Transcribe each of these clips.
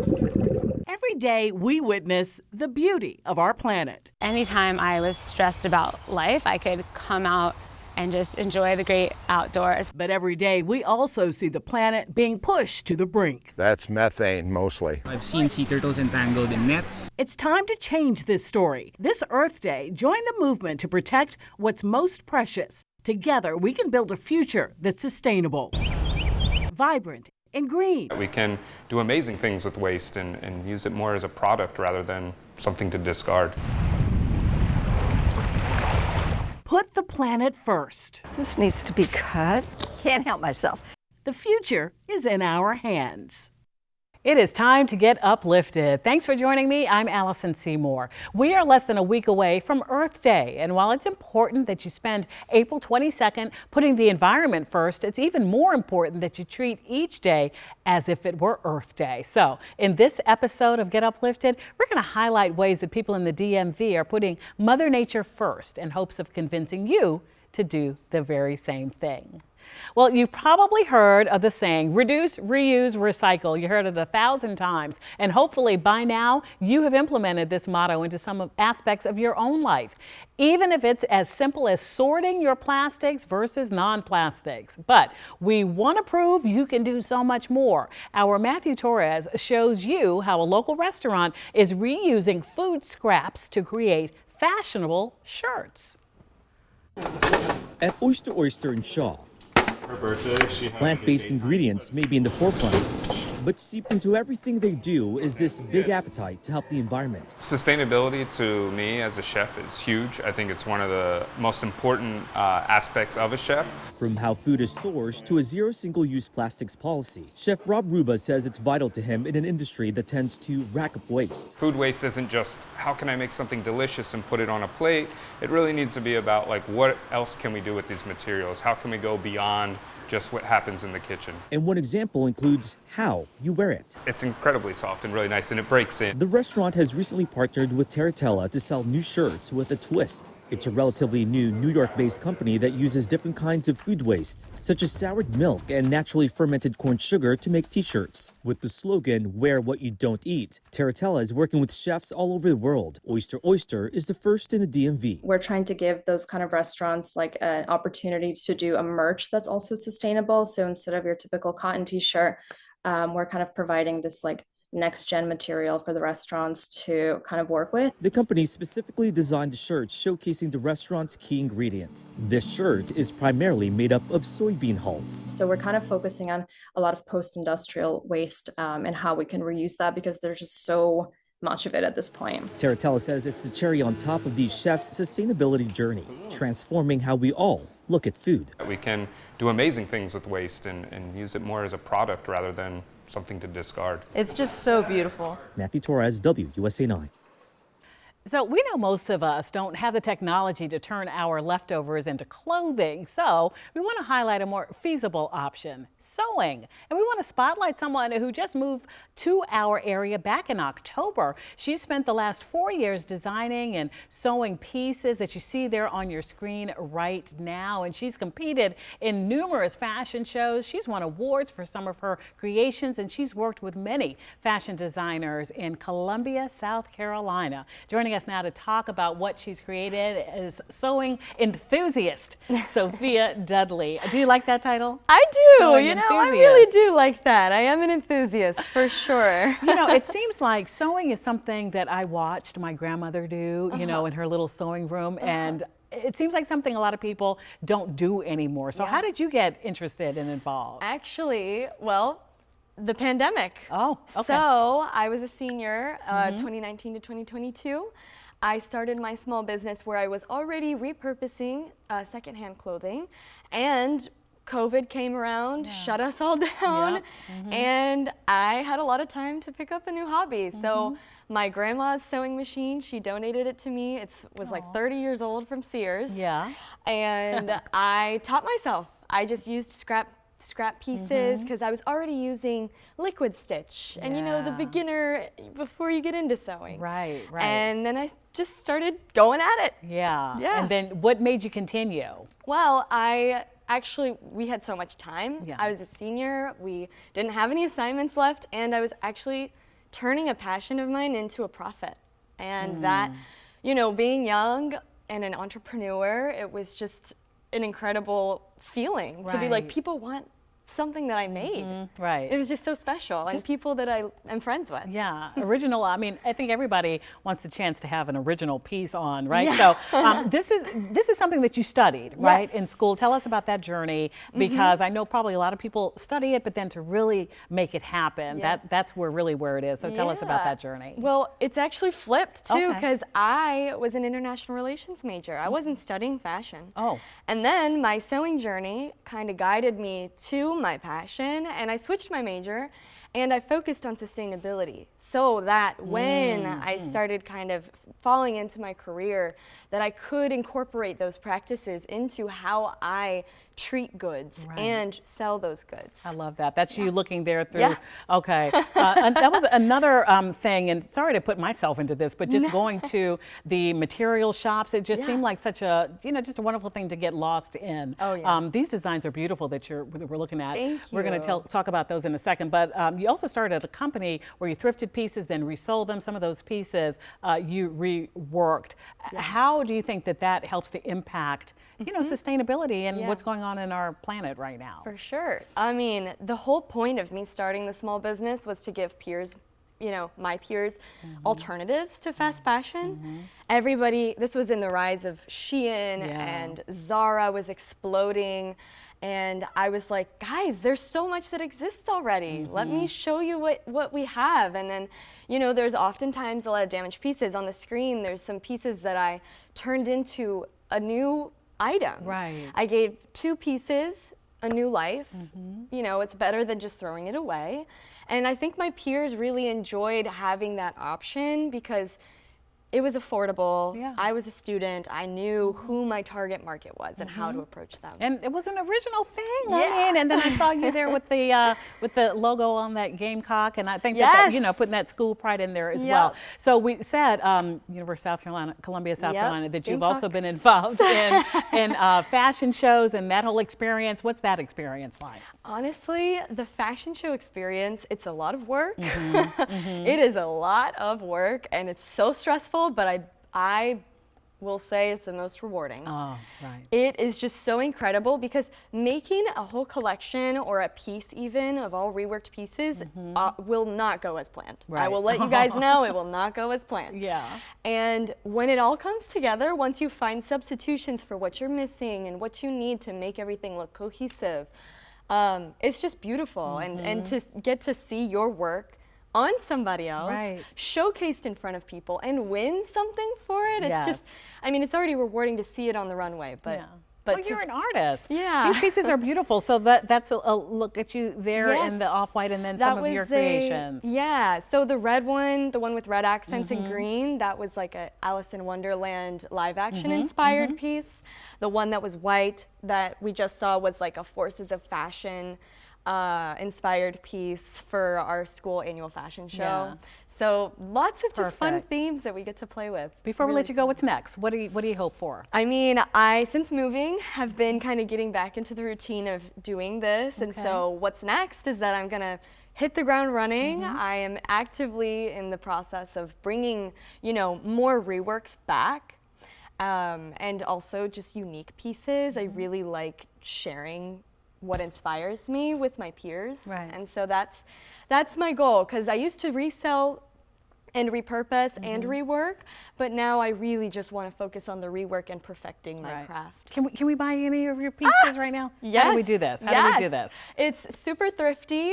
Every day we witness the beauty of our planet. Anytime I was stressed about life, I could come out and just enjoy the great outdoors. But every day we also see the planet being pushed to the brink. That's methane mostly. I've seen sea turtles entangled in nets. It's time to change this story. This Earth Day, join the movement to protect what's most precious. Together we can build a future that's sustainable, vibrant, and green. We can do amazing things with waste and use it more as a product rather than something to discard. Put the planet first. This needs to be cut. Can't help myself. The future is in our hands. It is time to get uplifted. Thanks for joining me. I'm Allison Seymour. We are less than a week away from Earth Day, and while it's important that you spend April 22nd putting the environment first, it's even more important that you treat each day as if it were Earth Day. So in this episode of Get Uplifted, we're going to highlight ways that people in the DMV are putting Mother Nature first in hopes of convincing you to do the very same thing. Well, you've probably heard of the saying, reduce, reuse, recycle. You heard it 1,000 times. And hopefully by now you have implemented this motto into some aspects of your own life, even if it's as simple as sorting your plastics versus non-plastics. But we want to prove you can do so much more. Our Matthew Torres shows you how a local restaurant is reusing food scraps to create fashionable shirts. At Oyster in Shaw, plant-based ingredients may be in the forefront, but seeped into everything they do is this big appetite to help the environment. Sustainability to me as a chef is huge. I think it's one of the most important aspects of a chef. From how food is sourced to a zero single-use plastics policy, Chef Rob Ruba says it's vital to him in an industry that tends to rack up waste. Food waste isn't just how can I make something delicious and put it on a plate. It really needs to be about like what else can we do with these materials? How can we go beyond just what happens in the kitchen? And one example includes how you wear it. It's incredibly soft and really nice, and it breaks in. The restaurant has recently partnered with Terratella to sell new shirts with a twist. It's a relatively new New York-based company that uses different kinds of food waste, such as soured milk and naturally fermented corn sugar to make t-shirts. With the slogan, wear what you don't eat, Terratella is working with chefs all over the world. Oyster is the first in the DMV. We're trying to give those kind of restaurants like an opportunity to do a merch that's also sustainable. So instead of your typical cotton t-shirt, we're kind of providing this like next gen material for the restaurants to kind of work with. The company specifically designed the shirt showcasing the restaurant's key ingredient. This shirt is primarily made up of soybean hulls. So we're kind of focusing on a lot of post-industrial waste and how we can reuse that because there's just so much of it at this point. Terratella says it's the cherry on top of these chefs' sustainability journey, transforming how we all look at food. We can do amazing things with waste and use it more as a product rather than something to discard. It's just so beautiful. Matthew Torres, WUSA 9. So we know most of us don't have the technology to turn our leftovers into clothing, so we want to highlight a more feasible option, sewing. And we want to spotlight someone who just moved to our area back in October. She spent the last 4 years designing and sewing pieces that you see there on your screen right now, and she's competed in numerous fashion shows. She's won awards for some of her creations, and she's worked with many fashion designers in Columbia, South Carolina. Joining us now to talk about what she's created is sewing enthusiast Sophia Dudley. Do you like that title? I do. Sewing you know, enthusiast. I really do like that. I am an enthusiast for sure. You know, it seems like sewing is something that I watched my grandmother do, you know, in her little sewing room, and it seems like something a lot of people don't do anymore. So how did you get interested and involved? Actually, well, the pandemic. Oh, okay. So I was a senior, 2019 to 2022. I started my small business where I was already repurposing secondhand clothing, and COVID came around, shut us all down, and I had a lot of time to pick up a new hobby. So my grandma's sewing machine, she donated it to me. It was like 30 years old from Sears. Yeah. And I taught myself. I just used scrap pieces because I was already using liquid stitch and you know the beginner before you get into sewing. Right. And then I just started going at it. Yeah. And then what made you continue? Well, we had so much time. I was a senior, we didn't have any assignments left, and I was actually turning a passion of mine into a profit. And that, you know, being young and an entrepreneur, it was just an incredible feeling to be like, people want something that I made. Right. It was just so special, and people that I am friends with. Yeah, original. I mean, I think everybody wants the chance to have an original piece on, right? Yeah. So this is something that you studied, right, in school. Tell us about that journey, because I know probably a lot of people study it, but then to really make it happen, that's where it is. So tell us about that journey. Well, it's actually flipped too, because I was an international relations major. I wasn't studying fashion. Oh. And then my sewing journey kind of guided me to my passion, and I switched my major and I focused on sustainability, so that when I started kind of falling into my career, that I could incorporate those practices into how I treat goods and sell those goods. I love that. That's you looking there through. Okay. And that was another thing, and sorry to put myself into this, but just going to the material shops, it just seemed like such a, you know, just a wonderful thing to get lost in. Oh, yeah. These designs are beautiful that we're looking at. Thank you. We're going to talk about those in a second, but you also started a company where you thrifted pieces, then resold them. Some of those pieces you reworked. How do you think that helps to impact, you know, sustainability and what's going on in our planet right now? For sure. I mean, the whole point of me starting the small business was to give peers, you know, my peers, alternatives to fast fashion. Everybody, this was in the rise of Shein, and Zara was exploding. And I was like, guys, there's so much that exists already. Let me show you what we have. And then, you know, there's oftentimes a lot of damaged pieces on the screen. There's some pieces that I turned into a new item. Right. I gave 2 pieces a new life. You know, it's better than just throwing it away. And I think my peers really enjoyed having that option because it was affordable. I was a student. I knew who my target market was and how to approach them. And it was an original thing. I mean, and then I saw you there with the logo on that gamecock, and I think that, you know, putting that school pride in there as well. So we said University of South Carolina, Columbia, South Carolina, that you've also been involved in fashion shows and that whole experience. What's that experience like? Honestly, the fashion show experience, it's a lot of work. It is a lot of work, and it's so stressful, but I will say it's the most rewarding. Oh, right. It is just so incredible because making a whole collection or a piece even of all reworked pieces will not go as planned. I will let you guys know it will not go as planned. Yeah. And when it all comes together, once you find substitutions for what you're missing and what you need to make everything look cohesive, it's just beautiful. And to get to see your work on somebody else, showcased in front of people, and win something for it. It's just, I mean, it's already rewarding to see it on the runway, but well, you're an artist. Yeah. These pieces are beautiful. So that's a look at you there in the off-white, and then some of your creations. So the red one, the one with red accents and green, that was like a Alice in Wonderland live action inspired piece. The one that was white that we just saw was like a Forces of Fashion inspired piece for our school annual fashion show. So lots of just fun themes that we get to play with. Before we let you go, what's next? What do you hope for? I mean, since moving, have been kind of getting back into the routine of doing this. And so what's next is that I'm gonna hit the ground running. I am actively in the process of bringing, you know, more reworks back. And also just unique pieces. I really like sharing what inspires me with my peers. And so that's my goal, because I used to resell and repurpose and rework, but now I really just want to focus on the rework and perfecting my craft. Can we buy any of your pieces right now? Yes. How do we do this? How do we do this? It's super thrifty.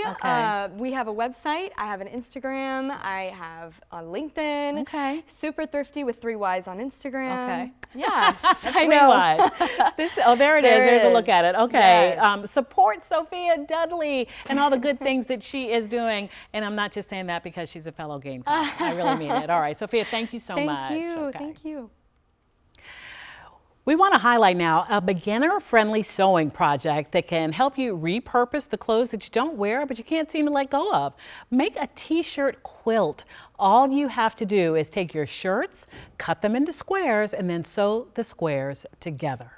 We have a website. I have an Instagram. I have on LinkedIn. Okay. Super thrifty with 3 Ys on Instagram. Okay. Yeah. I know. There it is. There's a look at it. Okay. Yes. Support Sophia Dudley and all the good things that she is doing. And I'm not just saying that because she's a fellow Gamecock. I really mean it. All right, Sophia, thank you so much. Thank you. Thank you. We want to highlight now a beginner-friendly sewing project that can help you repurpose the clothes that you don't wear but you can't seem to let go of. Make a t-shirt quilt. All you have to do is take your shirts, cut them into squares, and then sew the squares together.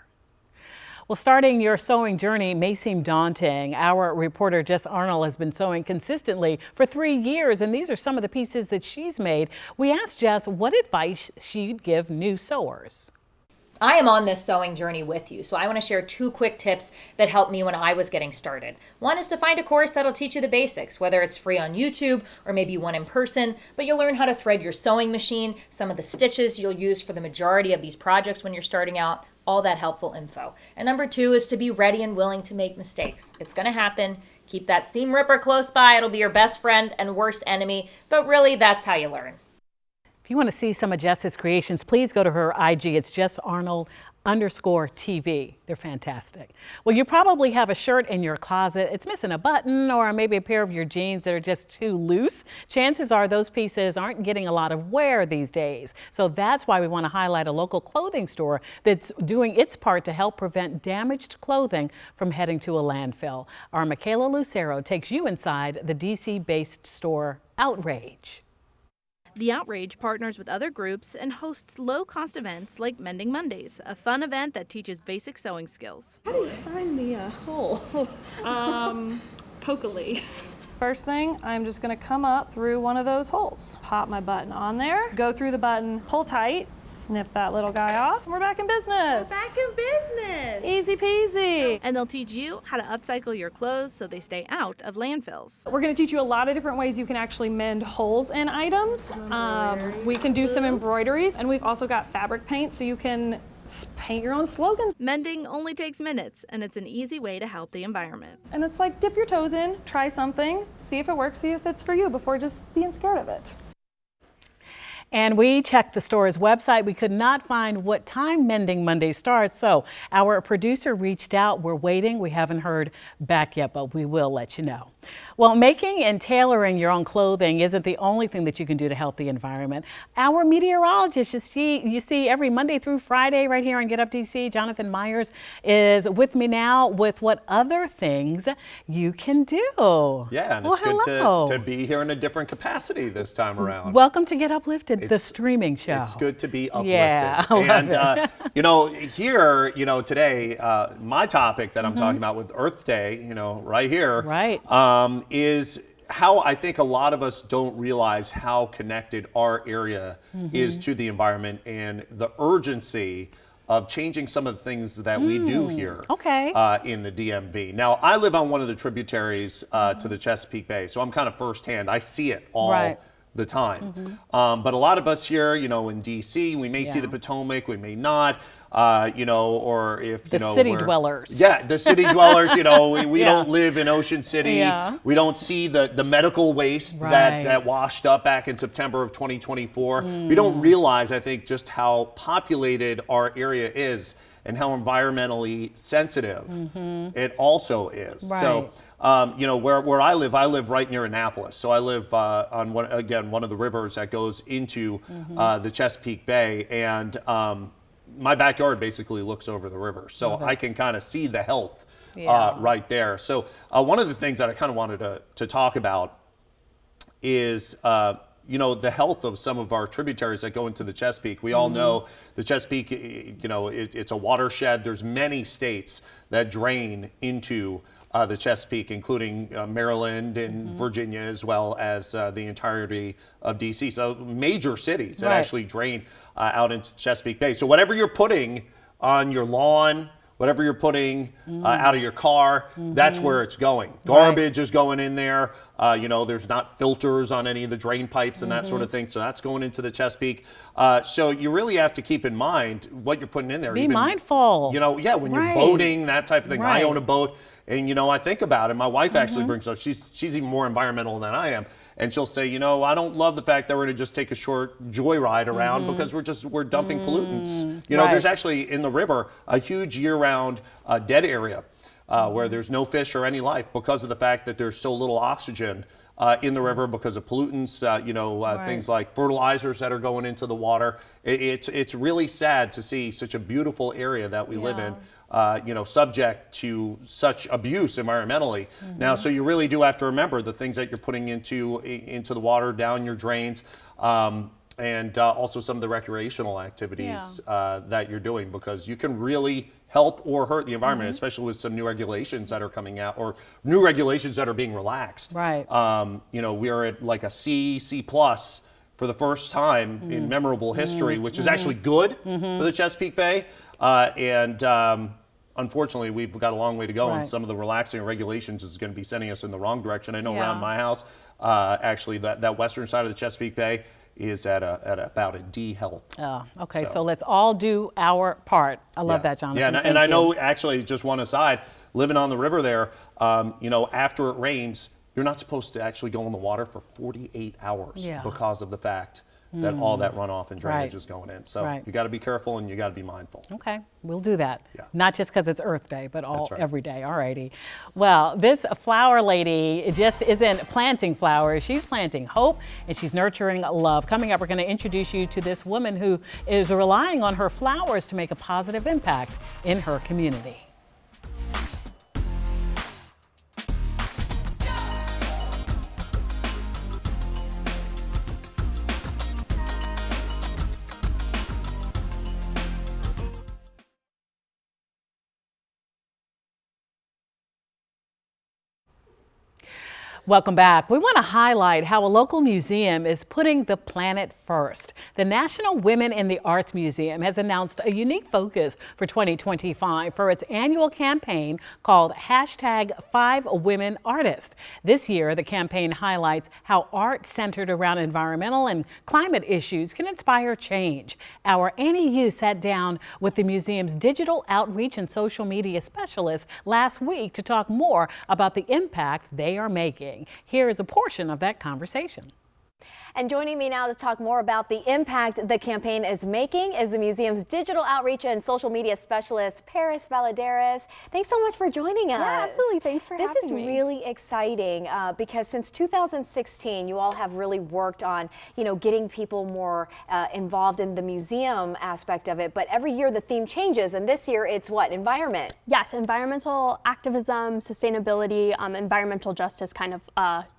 Well, starting your sewing journey may seem daunting. Our reporter Jess Arnold has been sewing consistently for 3 years, and these are some of the pieces that she's made. We asked Jess what advice she'd give new sewers. I am on this sewing journey with you, so I want to share 2 quick tips that helped me when I was getting started. One is to find a course that'll teach you the basics, whether it's free on YouTube or maybe one in person, but you'll learn how to thread your sewing machine, some of the stitches you'll use for the majority of these projects when you're starting out, all that helpful info. And number 2 is to be ready and willing to make mistakes. It's going to happen. Keep that seam ripper close by. It'll be your best friend and worst enemy, but really that's how you learn. If you want to see some of Jess's creations, please go to her IG. It's JessArnold_TV. They're fantastic. Well, you probably have a shirt in your closet. It's missing a button or maybe a pair of your jeans that are just too loose. Chances are those pieces aren't getting a lot of wear these days. So that's why we want to highlight a local clothing store that's doing its part to help prevent damaged clothing from heading to a landfill. Our Michaela Lucero takes you inside the DC-based store Outrage. The Outrage partners with other groups and hosts low-cost events like Mending Mondays, a fun event that teaches basic sewing skills. How do you find the hole? Pokily. First thing, I'm just going to come up through one of those holes. Pop my button on there, go through the button, pull tight, snip that little guy off, and we're back in business. We're back in business. Easy peasy. And they'll teach you how to upcycle your clothes so they stay out of landfills. We're going to teach you a lot of different ways you can actually mend holes in items. We can do some embroideries, and we've also got fabric paint so you can paint your own slogans. Mending only takes minutes, and it's an easy way to help the environment. And it's like dip your toes in, try something, see if it works, see if it's for you before just being scared of it. And we checked the store's website. We could not find what time Mending Monday starts, so our producer reached out. We're waiting. We haven't heard back yet, but we will let you know. Well, making and tailoring your own clothing isn't the only thing that you can do to help the environment. Our meteorologist, you see every Monday through Friday right here on Get Up DC, Jonathan Myers is with me now with what other things you can do. Yeah, and it's good to be here in a different capacity this time around. Welcome to Get Uplifted, the streaming show. It's good to be uplifted. Yeah, I love it. You know, here, today, my topic that I'm talking about with Earth Day, right here, is how I think a lot of us don't realize how connected our area is to the environment and the urgency of changing some of the things that we do here in the DMV. Now, I live on one of the tributaries to the Chesapeake Bay, so I'm kind of firsthand. I see it all the time. But a lot of us here, in DC, we may see the Potomac, we may not, or if, the city dwellers. Yeah, the city dwellers, we don't live in Ocean City. We don't see the medical waste that washed up back in September of 2024. We don't realize, I think, just how populated our area is and how environmentally sensitive it also is. So, where I live right near Annapolis. So I live on one of the rivers that goes into the Chesapeake Bay, and my backyard basically looks over the river. So I can kind of see the health right there. So one of the things that I kind of wanted to talk about is the health of some of our tributaries that go into the Chesapeake. We all know the Chesapeake, it's a watershed. There's many states that drain into the Chesapeake, including Maryland and Virginia, as well as the entirety of DC. So major cities that actually drain out into Chesapeake Bay. So whatever you're putting on your lawn, whatever you're putting out of your car, that's where it's going. Garbage is going in there. There's not filters on any of the drain pipes and that sort of thing. So that's going into the Chesapeake. So you really have to keep in mind what you're putting in there. Be mindful. When you're boating, that type of thing. I own a boat. And, I think about it. My wife actually brings up, she's even more environmental than I am. And she'll say, I don't love the fact that we're going to just take a short joyride around because we're dumping pollutants. There's actually in the river a huge year-round dead area where there's no fish or any life because of the fact that there's so little oxygen in the river because of pollutants, things like fertilizers that are going into the water. It's really sad to see such a beautiful area that we live in, subject to such abuse environmentally. Now, so you really do have to remember the things that you're putting into the water, down your drains. and also some of the recreational activities that you're doing, because you can really help or hurt the environment, especially with some new regulations that are coming out, or new regulations that are being relaxed. Right. You know, we are at like a C plus for the first time in memorable history, which is actually good for the Chesapeake Bay. Unfortunately, we've got a long way to go, and some of the relaxing regulations is going to be sending us in the wrong direction. I know around my house, actually, that western side of the Chesapeake Bay is at about a D health. Oh, okay. So let's all do our part. I love that, Jonathan. Yeah, and I know, actually, just one aside, living on the river there, you know, after it rains, you're not supposed to actually go in the water for 48 hours because of the fact that all that runoff and drainage is going in. So you got to be careful and you got to be mindful. Okay, we'll do that. Yeah. Not just because it's Earth Day, but every day. All righty. Well, this flower lady just isn't planting flowers. She's planting hope and she's nurturing love. Coming up, we're going to introduce you to this woman who is relying on her flowers to make a positive impact in her community. Welcome back. We want to highlight how a local museum is putting the planet first. The National Women in the Arts Museum has announced a unique focus for 2025 for its annual campaign called #5WomenArtists. This year, the campaign highlights how art centered around environmental and climate issues can inspire change. Our Annie Yu sat down with the museum's digital outreach and social media specialists last week to talk more about the impact they are making. Here is a portion of that conversation. And joining me now to talk more about the impact the campaign is making is the museum's digital outreach and social media specialist, Paris Valadares. Thanks so much for joining us. Yeah, absolutely. Thanks for having me. This is really exciting because since 2016, you all have really worked on, you know, getting people more involved in the museum aspect of it. But every year the theme changes, and this year it's what? Environment. Yes, environmental activism, sustainability, environmental justice, kind of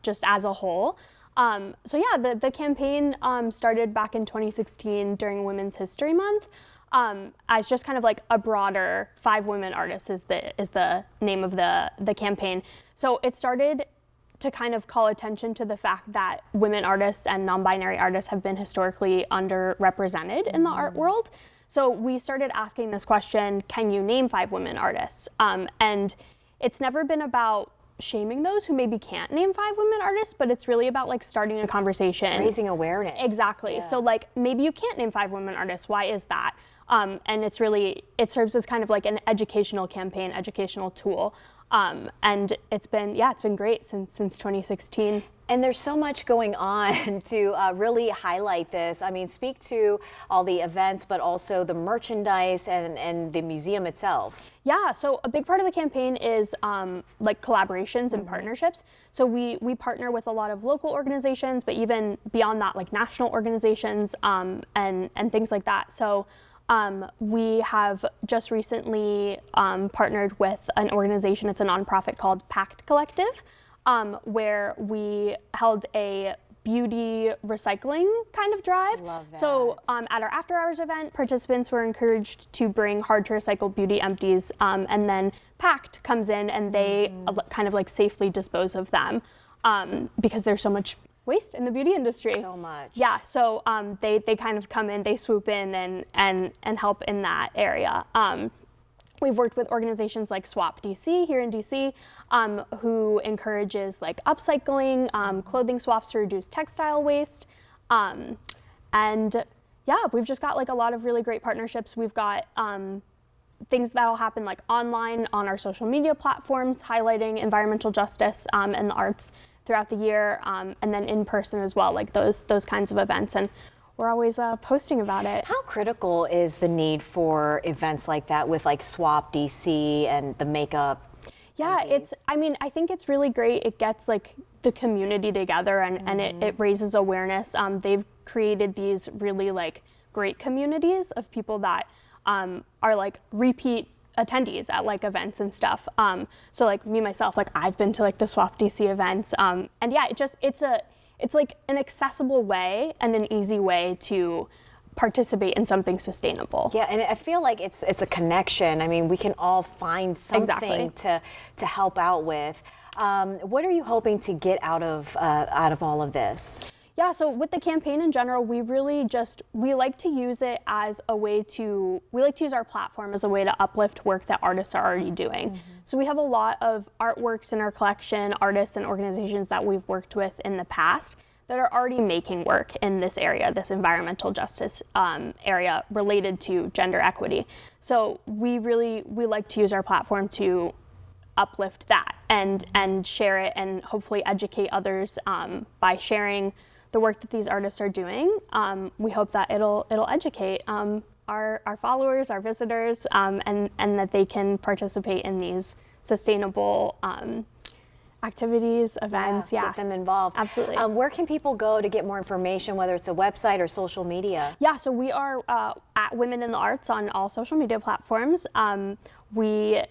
just as a whole. So yeah, the campaign started back in 2016 during Women's History Month as just kind of like a broader 5 Women Artists is the name of the campaign. So it started to kind of call attention to the fact that women artists and non-binary artists have been historically underrepresented in the art world. So we started asking this question, can you name 5 women artists? And it's never been about shaming those who maybe can't name 5 women artists, but it's really about like starting a conversation. Raising awareness. Exactly. So like maybe you can't name 5 women artists. Why is that? And it serves as kind of like an educational campaign, educational tool. And it's been great since 2016. And there's so much going on to really highlight this. I mean, speak to all the events, but also the merchandise and the museum itself. Yeah, so a big part of the campaign is like collaborations and partnerships. So we partner with a lot of local organizations, but even beyond that, like national organizations and things like that. So we have just recently partnered with an organization, it's a nonprofit called Pact Collective, where we held a beauty recycling kind of drive. Love that. So at our after hours event, participants were encouraged to bring hard to recycle beauty empties, and then Pact comes in and they kind of like safely dispose of them because there's so much waste in the beauty industry. So much. Yeah, so they kind of come in, they swoop in and help in that area. We've worked with organizations like Swap DC here in DC, who encourages like upcycling, clothing swaps to reduce textile waste. And yeah, we've just got like a lot of really great partnerships. We've got things that'll happen like online on our social media platforms, highlighting environmental justice and the arts throughout the year, and then in person as well, like those kinds of events. And we're always posting about it. How critical is the need for events like that with like Swap DC and the makeup? Yeah, I think it's really great. It gets like the community together and it raises awareness. They've created these really like great communities of people that are like repeat attendees at like events and stuff. So like me myself, like I've been to like the Swap DC events, and yeah, it's it's like an accessible way and an easy way to participate in something sustainable. Yeah, and I feel like it's a connection. I mean, we can all find something to help out with. What are you hoping to get out of all of this? Yeah, so with the campaign in general, we like to use it as a way we like to use our platform as a way to uplift work that artists are already doing. So we have a lot of artworks in our collection, artists and organizations that we've worked with in the past that are already making work in this area, this environmental justice area related to gender equity. So we like to use our platform to uplift that and share it and hopefully educate others by sharing the work that these artists are doing. We hope that it'll educate our followers, our visitors, and that they can participate in these sustainable activities, events. Get them involved. Absolutely. Where can people go to get more information, whether it's a website or social media? Yeah, so we are at Women in the Arts on all social media platforms. We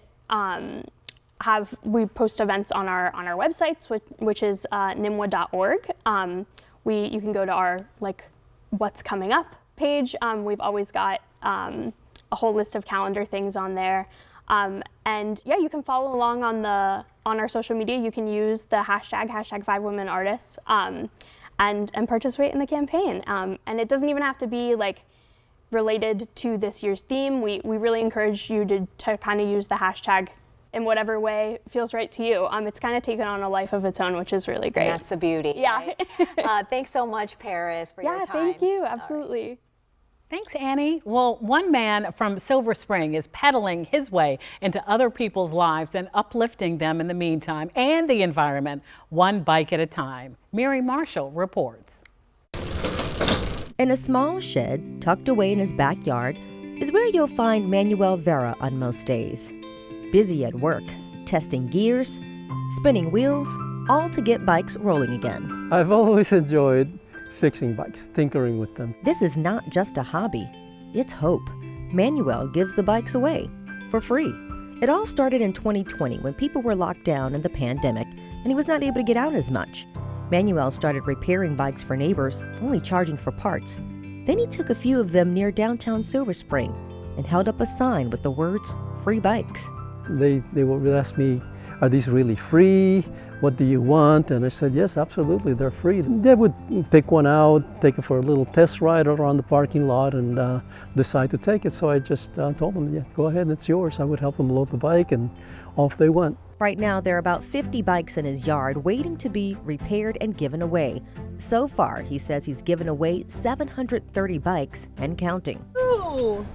post events on our websites, which is nimwa.org. You can go to our what's coming up page. We've always got a whole list of calendar things on there. And yeah, you can follow along on our social media. You can use the hashtag 5womenartists and participate in the campaign. And it doesn't even have to be related to this year's theme. We really encourage you to kind of use the hashtag in whatever way feels right to you. It's kind of taken on a life of its own, which is really great. And that's the beauty. Yeah. Right? Thanks so much, Paris, for your time. Yeah, thank you. Absolutely. Right. Thanks, Annie. Well, one man from Silver Spring is pedaling his way into other people's lives and uplifting them in the meantime and the environment, one bike at a time. Mary Marshall reports. In a small shed tucked away in his backyard is where you'll find Manuel Vera on most days. Busy at work, testing gears, spinning wheels, all to get bikes rolling again. I've always enjoyed fixing bikes, tinkering with them. This is not just a hobby, it's hope. Manuel gives the bikes away for free. It all started in 2020 when people were locked down in the pandemic and he was not able to get out as much. Manuel started repairing bikes for neighbors, only charging for parts. Then he took a few of them near downtown Silver Spring and held up a sign with the words, "Free bikes." They would ask me, are these really free? What do you want? And I said, yes, absolutely, they're free. They would pick one out, take it for a little test ride around the parking lot and decide to take it. So I just told them, yeah, go ahead, it's yours. I would help them load the bike and off they went. Right now, there are about 50 bikes in his yard waiting to be repaired and given away. So far, he says he's given away 730 bikes and counting. Oh,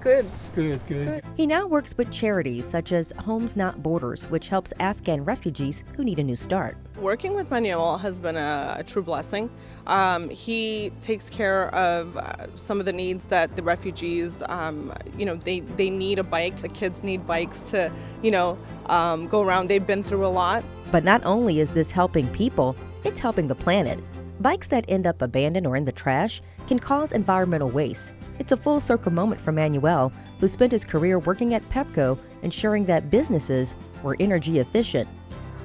good. Good. He now works with charities such as Homes Not Borders, which helps Afghan refugees who need a new start. Working with Manuel has been a true blessing. He takes care of some of the needs that the refugees, they need a bike. The kids need bikes to, go around. They've been through a lot. But not only is this helping people, it's helping the planet. Bikes that end up abandoned or in the trash can cause environmental waste. It's a full circle moment for Manuel, who spent his career working at Pepco, ensuring that businesses were energy efficient.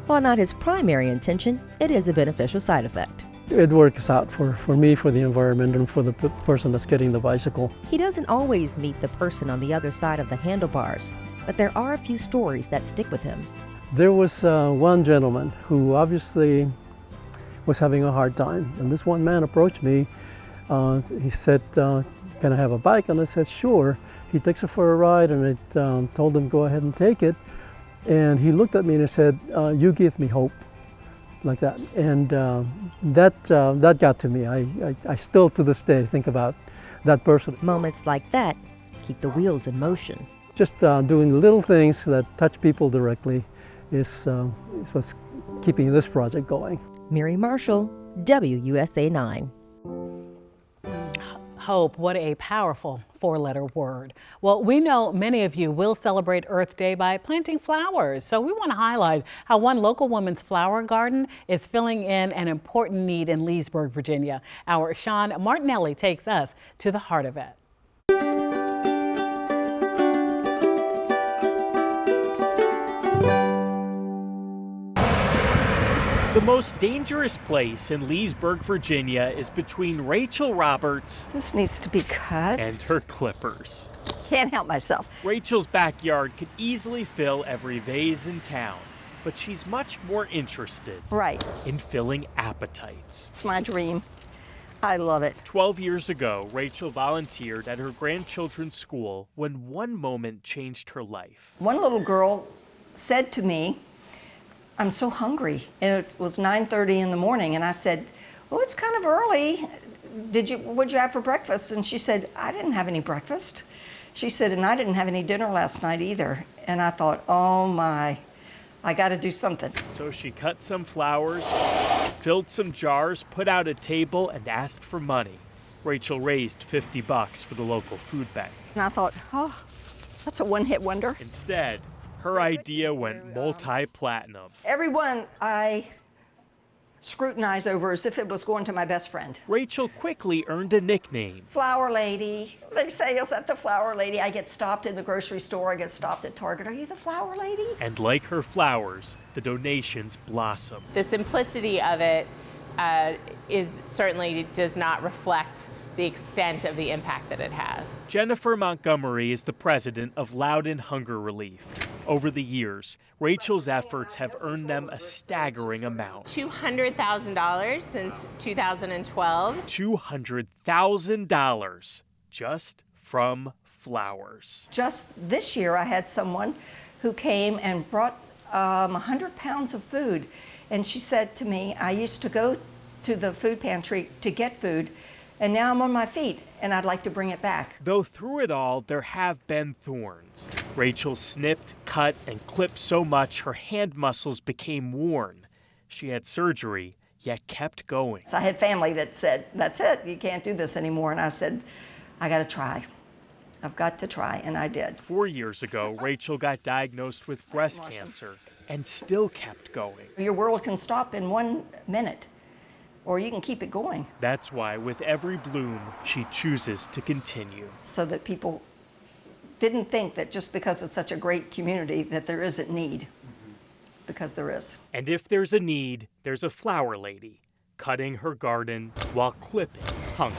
While not his primary intention, it is a beneficial side effect. It works out for me, for the environment, and for the person that's getting the bicycle. He doesn't always meet the person on the other side of the handlebars, but there are a few stories that stick with him. There was one gentleman who obviously was having a hard time, and this one man approached me. He said, can I have a bike? And I said, sure. He takes it for a ride, and I told him, go ahead and take it. And he looked at me and he said, you give me hope, like that. And that got to me. I still to this day think about that person. Moments like that keep the wheels in motion. Just doing little things that touch people directly is what's keeping this project going. Mary Marshall, WUSA 9. Hope, what a powerful four-letter word. Well, we know many of you will celebrate Earth Day by planting flowers. So we want to highlight how one local woman's flower garden is filling in an important need in Leesburg, Virginia. Our Sean Martinelli takes us to the heart of it. The most dangerous place in Leesburg, Virginia is between Rachel Roberts This needs to be cut. and her clippers. Can't help myself. Rachel's backyard could easily fill every vase in town, but she's much more interested in filling appetites. It's my dream. I love it. 12 years ago, Rachel volunteered at her grandchildren's school when one moment changed her life. One little girl said to me, I'm so hungry. And it was 9:30 in the morning. And I said, well, it's kind of early. What'd you have for breakfast? And she said, I didn't have any breakfast. She said, and I didn't have any dinner last night either. And I thought, oh my, I got to do something. So she cut some flowers, filled some jars, put out a table, and asked for money. Rachel raised $50 for the local food bank. And I thought, oh, that's a one-hit wonder. Instead, her idea went multi-platinum. Everyone I scrutinize over as if it was going to my best friend. Rachel quickly earned a nickname. Flower lady. They say, is that the flower lady? I get stopped in the grocery store. I get stopped at Target. Are you the flower lady? And like her flowers, the donations blossom. The simplicity of it certainly does not reflect the extent of the impact that it has. Jennifer Montgomery is the president of Loudon Hunger Relief. Over the years, Rachel's efforts have earned them a staggering amount. $200,000 since 2012. $200,000 just from flowers. Just this year, I had someone who came and brought 100 pounds of food. And she said to me, I used to go to the food pantry to get food, and now I'm on my feet, and I'd like to bring it back. Though through it all, there have been thorns. Rachel snipped, cut, and clipped so much her hand muscles became worn. She had surgery, yet kept going. So I had family that said, that's it, you can't do this anymore. And I said, I got to try. I've got to try, and I did. 4 years ago, Rachel got diagnosed with breast cancer and still kept going. Your world can stop in 1 minute, or you can keep it going. That's why with every bloom, she chooses to continue. So that people didn't think that just because it's such a great community that there isn't need, because there is. And if there's a need, there's a flower lady cutting her garden while clipping hunger.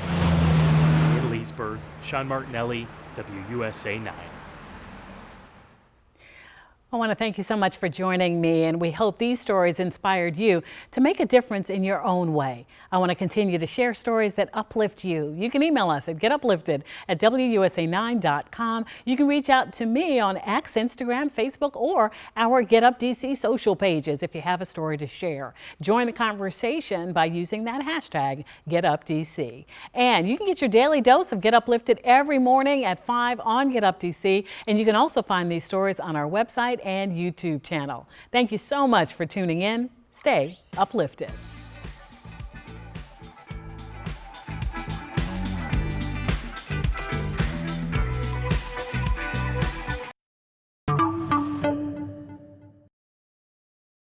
In Leesburg, Sean Martinelli, WUSA 9. I want to thank you so much for joining me, and we hope these stories inspired you to make a difference in your own way. I want to continue to share stories that uplift you. You can email us at getuplifted@WUSA9.com. You can reach out to me on X, Instagram, Facebook, or our Get Up DC social pages if you have a story to share. Join the conversation by using that hashtag GetUpDC. And you can get your daily dose of Get Uplifted every morning at 5 on Get Up DC, and you can also find these stories on our website and YouTube channel. Thank you so much for tuning in. Stay uplifted.